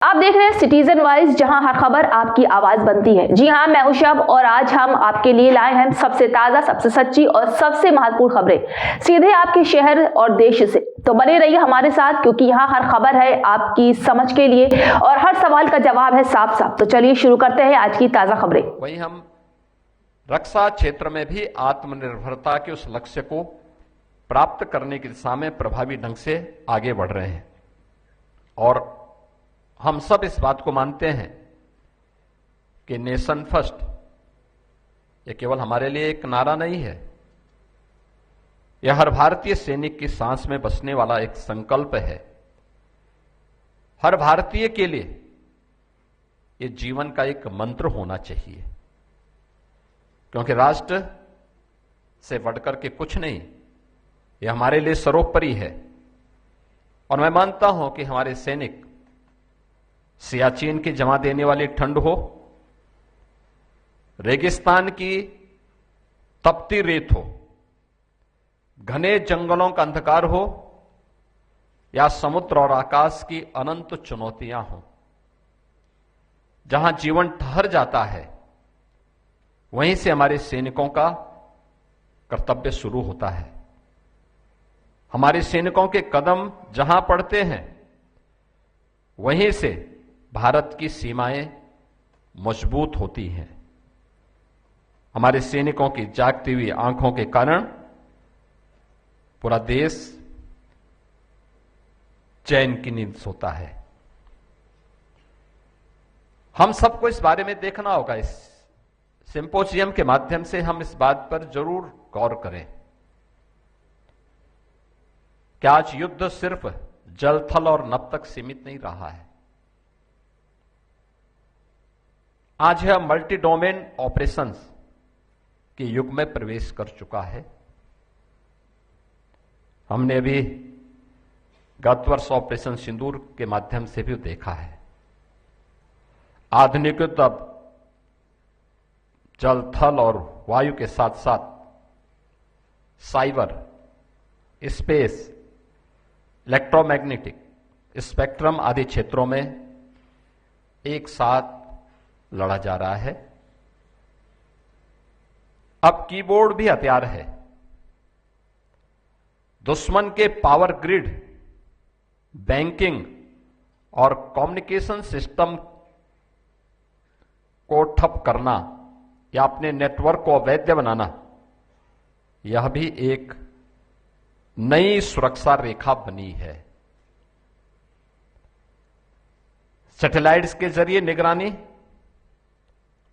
आप देख रहे हैं सिटीजन वाइज, जहां हर खबर आपकी आवाज बनती है। जी हां, मैं हूं शब और आज हम आपके लिए लाए हैं सबसे ताजा, सबसे सच्ची और सबसे महत्वपूर्ण खबरें सीधे आपके शहर और देश से। तो बने रहिए हमारे साथ, क्योंकि यहां हर खबर है आपकी समझ के लिए और हर सवाल का जवाब है साफ साफ। तो चलिए शुरू करते हैं आज की ताजा खबरें। वहीं हम रक्षा क्षेत्र में भी आत्मनिर्भरता के उस लक्ष्य को प्राप्त करने की दिशा में प्रभावी ढंग से आगे बढ़ रहे हैं और हम सब इस बात को मानते हैं कि नेशन फर्स्ट ये केवल हमारे लिए एक नारा नहीं है, यह हर भारतीय सैनिक की सांस में बसने वाला एक संकल्प है। हर भारतीय के लिए ये जीवन का एक मंत्र होना चाहिए, क्योंकि राष्ट्र से बढ़कर के कुछ नहीं, यह हमारे लिए सर्वोपरि है। और मैं मानता हूं कि हमारे सैनिक सियाचिन की जमा देने वाली ठंड हो, रेगिस्तान की तपती रेत हो, घने जंगलों का अंधकार हो या समुद्र और आकाश की अनंत चुनौतियां हो, जहां जीवन ठहर जाता है वहीं से हमारे सैनिकों का कर्तव्य शुरू होता है। हमारे सैनिकों के कदम जहां पड़ते हैं वहीं से भारत की सीमाएं मजबूत होती हैं। हमारे सैनिकों की जागती हुई आंखों के कारण पूरा देश चैन की नींद सोता है। हम सबको इस बारे में देखना होगा। इस सिंपोजियम के माध्यम से हम इस बात पर जरूर गौर करें कि आज युद्ध सिर्फ जल, थल और नभ तक सीमित नहीं रहा है। आज यह मल्टी डोमेन ऑपरेशंस के युग में प्रवेश कर चुका है। हमने अभी गत वर्ष ऑपरेशन सिंदूर के माध्यम से भी देखा है। आधुनिक युद्ध अब जल, थल और वायु के साथ साथ साइबर, स्पेस, इलेक्ट्रोमैग्नेटिक स्पेक्ट्रम आदि क्षेत्रों में एक साथ लड़ा जा रहा है। अब कीबोर्ड भी हथियार है। दुश्मन के पावर ग्रिड, बैंकिंग और कम्युनिकेशन सिस्टम को ठप करना या अपने नेटवर्क को अवैध बनाना, यह भी एक नई सुरक्षा रेखा बनी है। सैटेलाइट्स के जरिए निगरानी,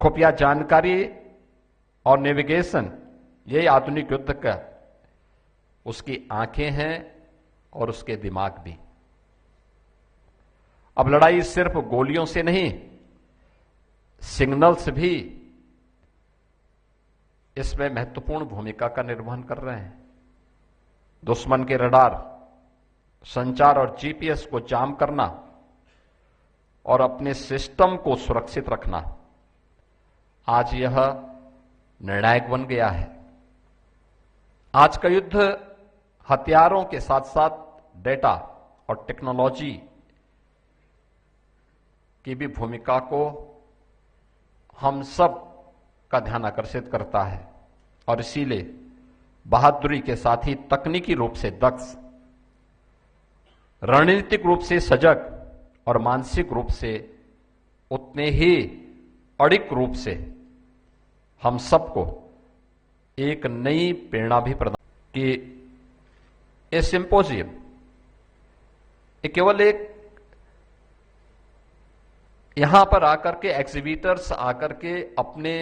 खुफिया जानकारी और नेविगेशन, यही आधुनिक युद्ध का उसकी आंखें हैं और उसके दिमाग भी। अब लड़ाई सिर्फ गोलियों से नहीं, सिग्नल्स भी इसमें महत्वपूर्ण भूमिका का निर्वहन कर रहे हैं। दुश्मन के रडार, संचार और जीपीएस को जाम करना और अपने सिस्टम को सुरक्षित रखना, आज यह निर्णायक बन गया है। आज का युद्ध हथियारों के साथ साथ डेटा और टेक्नोलॉजी की भी भूमिका को हम सब का ध्यान आकर्षित करता है और इसीलिए बहादुरी के साथ ही तकनीकी रूप से दक्ष, रणनीतिक रूप से सजग और मानसिक रूप से उतने ही अड़िक रूप से हम सबको एक नई प्रेरणा भी प्रदान कि ये सिंपोजियम ये केवल एक यहां पर आकर के एग्जीबिटर्स आकर के अपने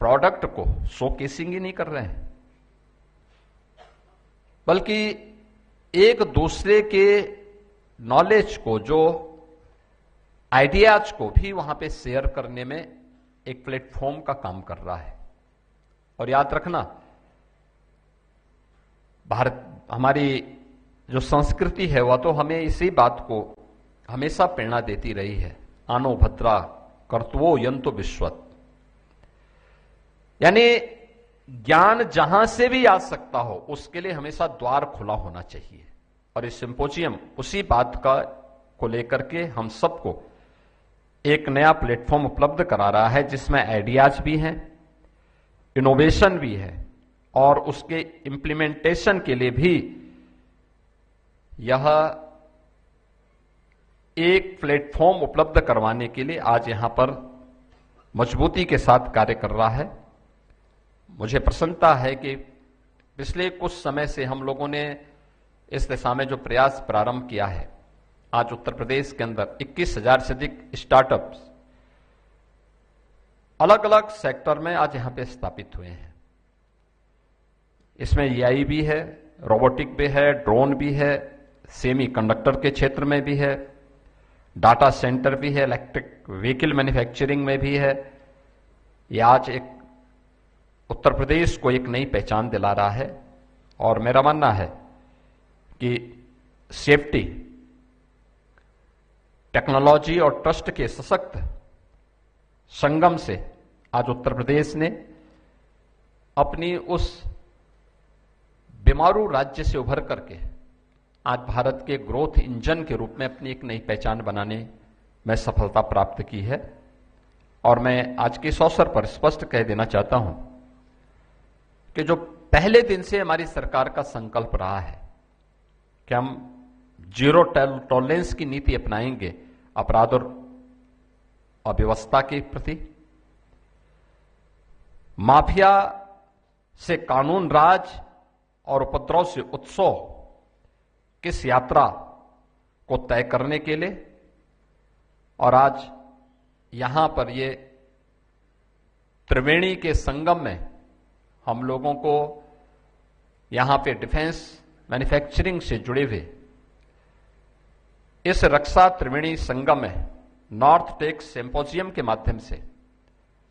प्रोडक्ट को शोकेसिंग ही नहीं कर रहे हैं, बल्कि एक दूसरे के नॉलेज को, जो आइडियाज को भी वहां पे शेयर करने में एक प्लेटफॉर्म का काम कर रहा है। और याद रखना, भारत, हमारी जो संस्कृति है वह तो हमें इसी बात को हमेशा प्रेरणा देती रही है। आनो भद्रा कर्तवो यंतो विश्वत, यानी ज्ञान जहां से भी आ सकता हो उसके लिए हमेशा द्वार खुला होना चाहिए। और इस सिंपोजियम उसी बात का को लेकर के हम सबको एक नया प्लेटफॉर्म उपलब्ध करा रहा है, जिसमें आइडियाज भी हैं, इनोवेशन भी है और उसके इंप्लीमेंटेशन के लिए भी यह एक प्लेटफॉर्म उपलब्ध करवाने के लिए आज यहां पर मजबूती के साथ कार्य कर रहा है। मुझे प्रसन्नता है कि पिछले कुछ समय से हम लोगों ने इस दिशा में जो प्रयास प्रारंभ किया है, आज उत्तर प्रदेश के अंदर 21,000 से अधिक स्टार्टअप्स अलग अलग सेक्टर में आज यहां पे स्थापित हुए हैं। इसमें एआई भी है, रोबोटिक भी है, ड्रोन भी है, सेमी कंडक्टर के क्षेत्र में भी है, डाटा सेंटर भी है, इलेक्ट्रिक व्हीकल मैन्युफैक्चरिंग में भी है। ये आज एक उत्तर प्रदेश को एक नई पहचान दिला रहा है और मेरा मानना है कि सेफ्टी, टेक्नोलॉजी और ट्रस्ट के सशक्त संगम से आज उत्तर प्रदेश ने अपनी उस बीमारू राज्य से उभर करके आज भारत के ग्रोथ इंजन के रूप में अपनी एक नई पहचान बनाने में सफलता प्राप्त की है। और मैं आज के इस अवसर पर स्पष्ट कह देना चाहता हूं कि जो पहले दिन से हमारी सरकार का संकल्प रहा है कि हम जीरो टॉलरेंस की नीति अपनाएंगे अपराध और अव्यवस्था के प्रति, माफिया से कानून राज और उपद्रव से उत्सव किस यात्रा को तय करने के लिए, और आज यहां पर ये त्रिवेणी के संगम में हम लोगों को यहां पे डिफेंस मैन्युफैक्चरिंग से जुड़े हुए इस रक्षा त्रिवेणी संगम में नॉर्थ टेक सिंपोजियम के माध्यम से